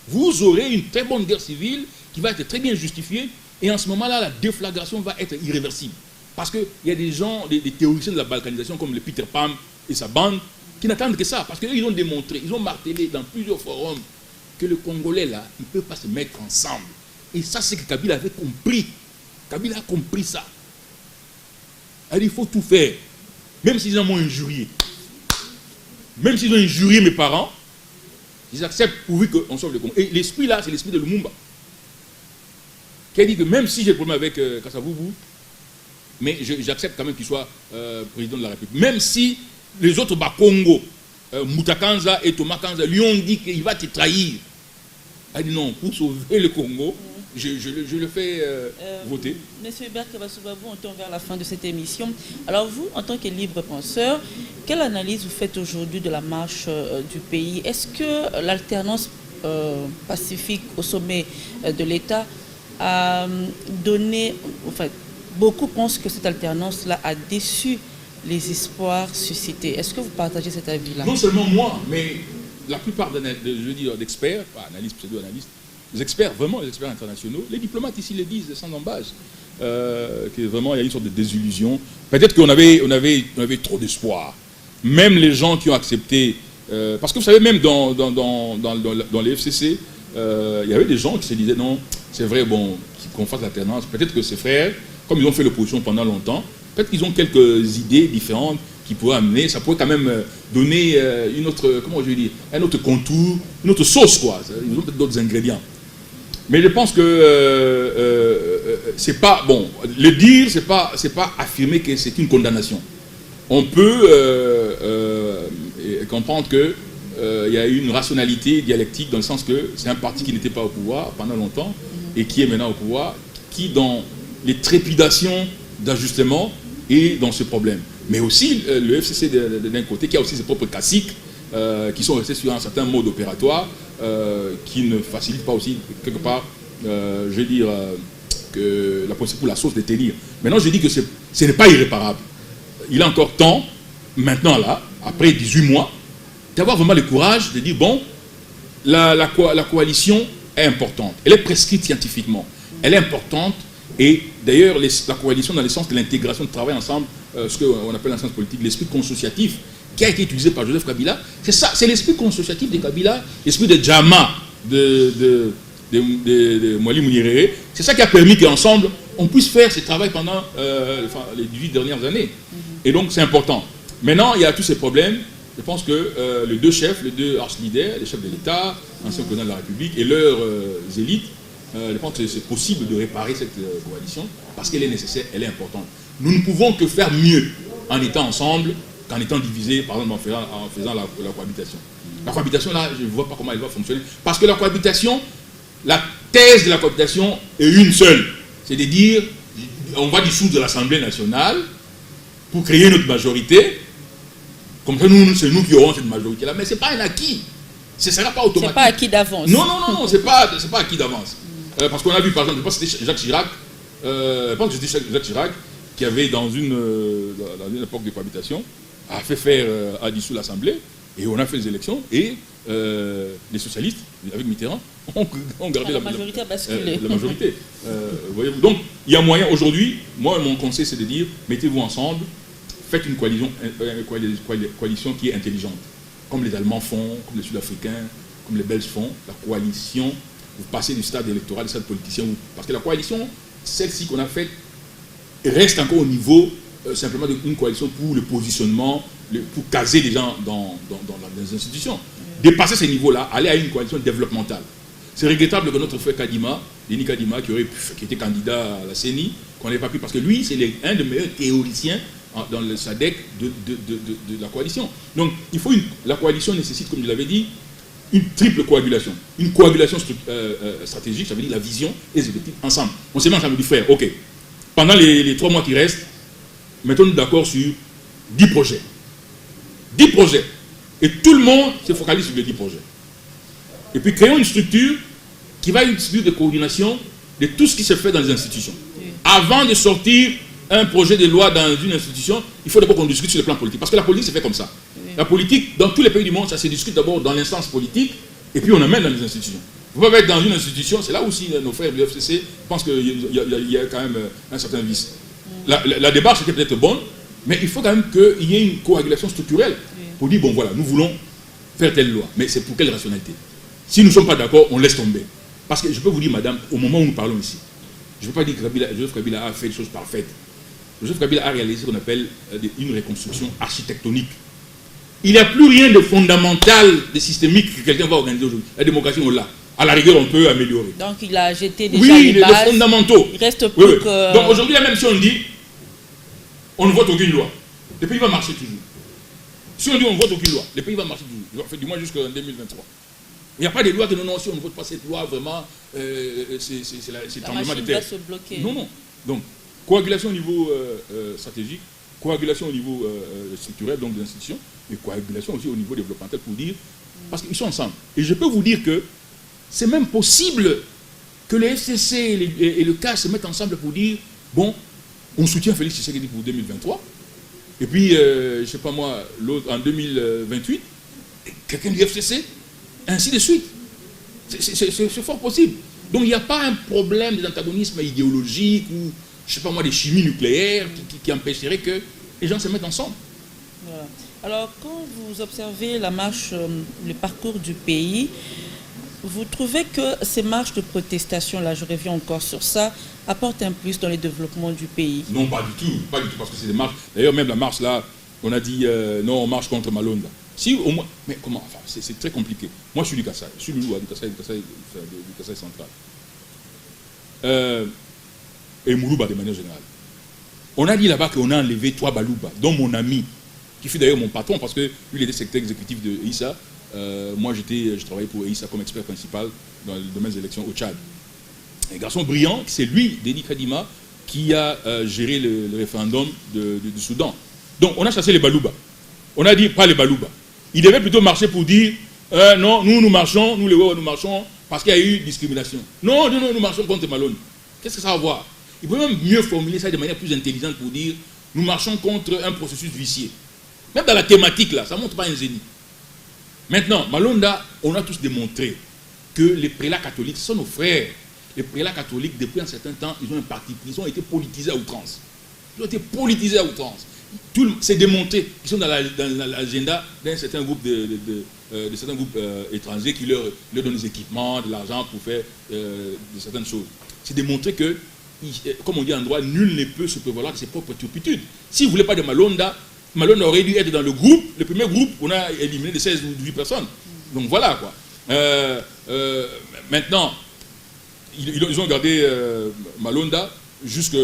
[SPEAKER 2] Vous aurez une très bonne guerre civile qui va être très bien justifiée, et en ce moment-là, la déflagration va être irréversible. Parce qu'il y a des gens, des théoriciens de la balkanisation comme le Peter Pam et sa bande, qui n'attendent que ça. Parce qu'ils ont démontré, ils ont martelé dans plusieurs forums que le Congolais, là, il ne peut pas se mettre ensemble. Et ça, c'est que Kabila avait compris. Kabila a compris ça. Il faut tout faire. Même s'ils m'ont injurié. Même s'ils ont injurié mes parents, ils acceptent pourvu qu'on sauve le Congo. Et l'esprit là, c'est l'esprit de Lumumba. Qui a dit que même si j'ai le problème avec Kasavubu, mais j'accepte quand même qu'il soit président de la République. Même si les autres Bakongo, Moutakanza et Thomas Kanza lui ont dit qu'il va te trahir. Il a dit non, pour sauver le Congo, je le fais voter.
[SPEAKER 1] Monsieur Hubert Kabassoubabou, on tourne vers la fin de cette émission. Alors vous, en tant que libre penseur, quelle analyse vous faites aujourd'hui de la marche du pays? Est-ce que l'alternance pacifique au sommet de l'État a donné... Enfin, beaucoup pensent que cette alternance-là a déçu les espoirs suscités. Est-ce que vous partagez cet avis-là?
[SPEAKER 2] Non seulement moi, mais la plupart d'experts, pas analystes, pseudo-analystes, les experts, vraiment les experts internationaux, les diplomates ici le disent sans embâche. que vraiment il y a une sorte de désillusion. Peut-être qu'on avait trop d'espoir. Même les gens qui ont accepté, parce que vous savez, même dans les FCC, il y avait des gens qui se disaient non, c'est vrai, bon, qu'on fasse l'alternance. Peut-être que ces frères, comme ils ont fait l'opposition pendant longtemps, peut-être qu'ils ont quelques idées différentes qui pourraient amener, ça pourrait quand même donner une autre, comment je vais dire, un autre contour, une autre sauce, quoi. Ils ont peut-être d'autres ingrédients. Mais je pense que c'est pas, bon, le dire, c'est pas affirmer que c'est une condamnation. On peut comprendre que il y a eu une rationalité dialectique dans le sens que c'est un parti qui n'était pas au pouvoir pendant longtemps et qui est maintenant au pouvoir, qui dans les trépidations d'ajustement est dans ce problème. Mais aussi le FCC d'un côté qui a aussi ses propres classiques qui sont restés sur un certain mode opératoire qui ne facilite pas aussi quelque part, je vais dire, que la possibilité pour la sauce de tenir. Maintenant je dis que ce n'est pas irréparable. Il a encore temps, maintenant là, après 18 mois, d'avoir vraiment le courage de dire, bon, la coalition est importante, elle est prescrite scientifiquement, elle est importante, et d'ailleurs la coalition dans le sens de l'intégration, de travail ensemble, ce qu'on appelle en sciences politiques, l'esprit consociatif, qui a été utilisé par Joseph Kabila, c'est ça, c'est l'esprit consociatif de Kabila, l'esprit de Djama, de Mwali Mounirere, c'est ça qui a permis qu'ensemble, on puisse faire ce travail pendant les 18 dernières années. Et donc c'est important. Maintenant, il y a tous ces problèmes. Je pense que les deux chefs, les deux arch leaders, les chefs de l'État, anciens présidents de la République et leurs élites, je pense que c'est possible de réparer cette coalition parce qu'elle est nécessaire, elle est importante. Nous ne pouvons que faire mieux en étant ensemble qu'en étant divisés, par exemple en faisant la cohabitation. La cohabitation, là, je ne vois pas comment elle va fonctionner. Parce que la cohabitation, la thèse de la cohabitation est une seule. C'est de dire, on va dissoudre l'Assemblée nationale pour créer notre majorité. Comme ça, c'est nous qui aurons cette majorité-là. Mais ce n'est pas un acquis. Ce ne sera pas automatique.
[SPEAKER 1] Ce n'est pas acquis d'avance.
[SPEAKER 2] Non, ce n'est pas acquis d'avance. Parce qu'on a vu, par exemple, je pense que c'était Jacques Chirac, Jacques Chirac, qui avait, dans une époque de cohabitation, a fait faire à dissoudre l'Assemblée, et on a fait les élections, et les socialistes, avec Mitterrand, ont gardé la majorité. La majorité. Voyez-vous. Donc, il y a moyen, aujourd'hui, moi, mon conseil, c'est de dire, mettez-vous ensemble, faites une coalition qui est intelligente, comme les Allemands font, comme les Sud-Africains, comme les Belges font, la coalition, vous passez du stade électoral au stade politicien, parce que la coalition, celle-ci qu'on a faite, reste encore au niveau simplement d'une coalition pour le positionnement, pour caser les gens dans les institutions. Dépasser ces niveaux-là, aller à une coalition développementale. C'est regrettable que notre frère Kadima, Denis Kadima, qui était candidat à la CENI, qu'on n'ait pas pris, parce que lui, c'est un des meilleurs théoriciens dans le SADC de la coalition. Donc, la coalition nécessite, comme je l'avais dit, une triple coagulation. Une coagulation stratégique, ça veut dire la vision et les objectifs ensemble. On s'est mis ensemble du frère, ok. Pendant les 3 mois qui restent, mettons-nous d'accord sur 10 projets. 10 projets. Et tout le monde se focalise sur les 10 projets. Et puis créons une structure qui va être une structure de coordination de tout ce qui se fait dans les institutions. Oui. Avant de sortir un projet de loi dans une institution, il faut d'abord qu'on discute sur le plan politique. Parce que la politique se fait comme ça. Oui. La politique, dans tous les pays du monde, ça se discute d'abord dans l'instance politique, et puis on amène dans les institutions. Vous pouvez être dans une institution, c'est là aussi nos frères du FCC pensent qu'il y a quand même un certain vice. La démarche était peut-être bonne, mais il faut quand même qu'il y ait une coagulation structurelle pour dire, bon voilà, nous voulons faire telle loi. Mais c'est pour quelle rationalité? Si nous ne sommes pas d'accord, on laisse tomber. Parce que je peux vous dire, madame, au moment où nous parlons ici, je ne veux pas dire que Joseph Kabila a fait des choses parfaites. Joseph Kabila a réalisé ce qu'on appelle une reconstruction architectonique. Il n'y a plus rien de fondamental, de systémique que quelqu'un va organiser aujourd'hui. La démocratie, on l'a. À la rigueur, on peut améliorer.
[SPEAKER 1] Donc il a jeté déjà les bases.
[SPEAKER 2] Les fondamentaux.
[SPEAKER 1] Il reste plus que...
[SPEAKER 2] Donc aujourd'hui, même si on dit, on ne vote aucune loi, le pays va marcher toujours. Si on dit on ne vote aucune loi, le pays va marcher toujours. Du moins jusqu'en 2023. Il n'y a pas de loi que non, si on ne vote pas cette loi, vraiment, c'est tremblement de terre.
[SPEAKER 1] Va se bloquer.
[SPEAKER 2] Non. Donc, coagulation au niveau stratégique, coagulation au niveau structurel, donc des institutions, mais coagulation aussi au niveau développemental pour dire, parce qu'ils sont ensemble. Et je peux vous dire que c'est même possible que les FCC et le CAS se mettent ensemble pour dire, bon, on soutient Félix Tshisekedi pour 2023, et puis, je ne sais pas moi, l'autre en 2028, quelqu'un du FCC, ainsi de suite. C'est fort possible. Donc il n'y a pas un problème d'antagonisme idéologique ou je sais pas moi, des chimies nucléaires qui empêcheraient que les gens se mettent ensemble.
[SPEAKER 1] Voilà. Alors, quand vous observez la marche, le parcours du pays, vous trouvez que ces marches de protestation, là, je reviens encore sur ça, apportent un plus dans le développement du pays?
[SPEAKER 2] Non, pas du tout, parce que c'est des marches. D'ailleurs, même la marche là, on a dit non, on marche contre Malonda. Si au moins, mais comment? Enfin, c'est très compliqué. Moi, je suis du Kassai, je suis du Kassai central. Et Moulouba de manière générale. On a dit là-bas qu'on a enlevé 3 Balouba, dont mon ami, qui fut d'ailleurs mon patron, parce que lui, il était secrétaire exécutif de EISA. Moi, je travaillais pour EISA comme expert principal dans le domaine des élections au Tchad. Un garçon brillant, c'est lui, Denis Kadima, qui a géré le référendum du Soudan. Donc, on a chassé les Balouba. On a dit, pas les Balouba. Il devait plutôt marcher pour dire, non, nous marchons, nous les Wawa, nous marchons, parce qu'il y a eu discrimination. Non, nous marchons contre Malone. Qu'est-ce que ça va avoir? Il peut même mieux formuler ça de manière plus intelligente pour dire, nous marchons contre un processus vicié. Même dans la thématique, là, ça ne montre pas un zénith. Maintenant, Malonda, on a tous démontré que les prélats catholiques sont nos frères. Les prélats catholiques, depuis un certain temps, ils ont un parti pris, ils ont été politisés à outrance. Ils ont été politisés à outrance. C'est démontré qu'ils sont dans l'agenda d'un certain groupe étrangers qui leur donnent des équipements, de l'argent pour faire de certaines choses. C'est démontré que, comme on dit en droit, nul ne peut se prévaloir de ses propres turpitudes. Si vous ne voulez pas de Malonda, Malone aurait dû être dans le groupe, le premier groupe qu'on a éliminé de 16 ou 18 personnes. Donc voilà quoi. Maintenant, ils ont gardé Malonda jusqu'à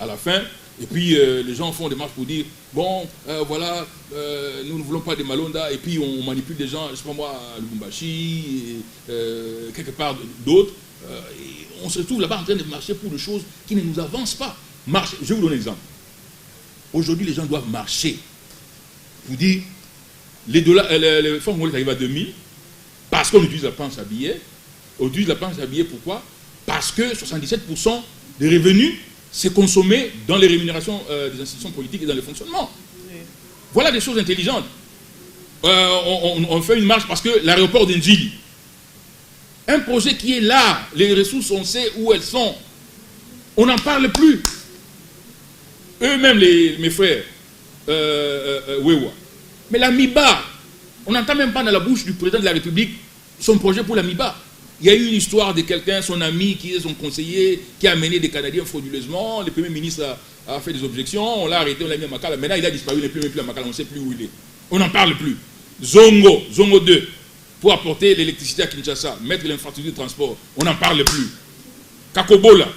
[SPEAKER 2] la fin. Et puis les gens font des marches pour dire, bon, voilà, nous ne voulons pas de Malonda. Et puis on manipule des gens, je ne sais pas moi, à Lubumbashi, quelque part d'autres. On se retrouve là-bas en train de marcher pour des choses qui ne nous avancent pas. Marche. Je vais vous donner un exemple. Aujourd'hui, les gens doivent marcher pour dire les fonds congolais arrivent à 2000 parce qu'on utilise la planche à billets. On utilise la planche à billets pourquoi? Parce que 77% des revenus c'est consommé dans les rémunérations des institutions politiques et dans le fonctionnement. Oui. Voilà des choses intelligentes. On fait une marche parce que l'aéroport d'Indjili, un projet qui est là, les ressources, on sait où elles sont. On n'en parle plus. Eux-mêmes, mes frères, Wewa. Mais la MIBA, on n'entend même pas dans la bouche du président de la République son projet pour la MIBA. Il y a eu une histoire de quelqu'un, son ami, qui est son conseiller, qui a amené des Canadiens frauduleusement. Le Premier ministre a fait des objections, on l'a arrêté, on l'a mis à Makala. Maintenant, il a disparu, il n'est plus à Makala, on ne sait plus où il est. On n'en parle plus. Zongo 2, pour apporter l'électricité à Kinshasa, mettre l'infrastructure de transport, on n'en parle plus. Kakobola,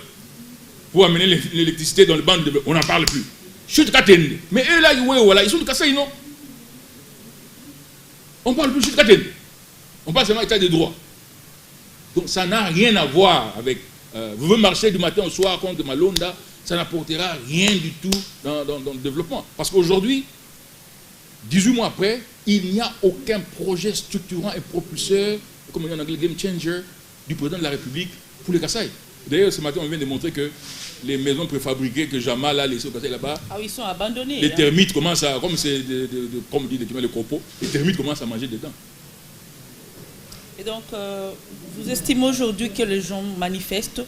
[SPEAKER 2] pour amener l'électricité dans le banc de développement, on n'en parle plus. Chut Katende. Mais eux là, ils sont de Kassai, non? On ne parle plus de Chut Katende. On parle seulement d'état de droit. Donc ça n'a rien à voir avec... vous voulez marcher du matin au soir contre Malonda, ça n'apportera rien du tout dans le développement. Parce qu'aujourd'hui, 18 mois après, il n'y a aucun projet structurant et propulseur, comme on dit en anglais, game changer, du président de la République pour les Kassai. D'ailleurs, ce matin, on vient de montrer que les maisons préfabriquées que Jamal a laissées au Kassai là-bas,
[SPEAKER 1] ils sont abandonnés.
[SPEAKER 2] Les termites commencent à... Comme c'est comme dit le copeau, les termites commencent à manger dedans.
[SPEAKER 1] Et donc, vous estimez aujourd'hui que les gens manifestent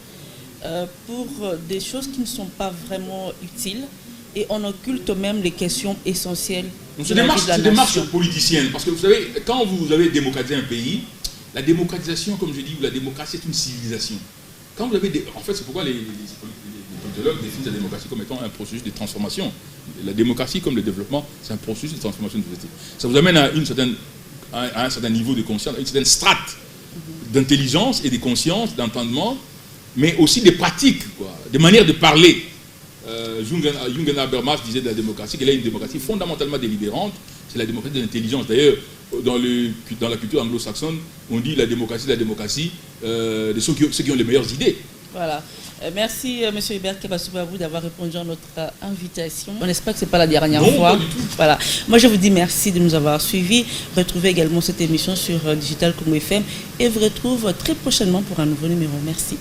[SPEAKER 1] pour des choses qui ne sont pas vraiment utiles et on occulte même les questions essentielles de la vie de la nation.
[SPEAKER 2] C'est des marches politiciennes. Parce que vous savez, quand vous avez démocratisé un pays, la démocratisation, comme je dis, la démocratie est une civilisation. Quand vous avez en fait, c'est pourquoi les politologues définissent la démocratie comme étant un processus de transformation. La démocratie, comme le développement, c'est un processus de transformation de société. Ça vous amène à un certain niveau de conscience, à une certaine strate d'intelligence et de conscience, d'entendement, mais aussi des pratiques, des manières de parler. Jürgen Habermas disait de la démocratie qu'elle est une démocratie fondamentalement délibérante, c'est la démocratie de l'intelligence. D'ailleurs, dans la culture anglo-saxonne, on dit la démocratie de ceux qui ont les meilleures idées.
[SPEAKER 1] Voilà. Merci, M. Hubert Kebasoubabou, d'avoir répondu à notre invitation. On espère que ce n'est pas la dernière fois.
[SPEAKER 2] Pas du tout.
[SPEAKER 1] Voilà. Moi, je vous dis merci de nous avoir suivis. Retrouvez également cette émission sur Digital Congo FM et vous retrouve très prochainement pour un nouveau numéro. Merci.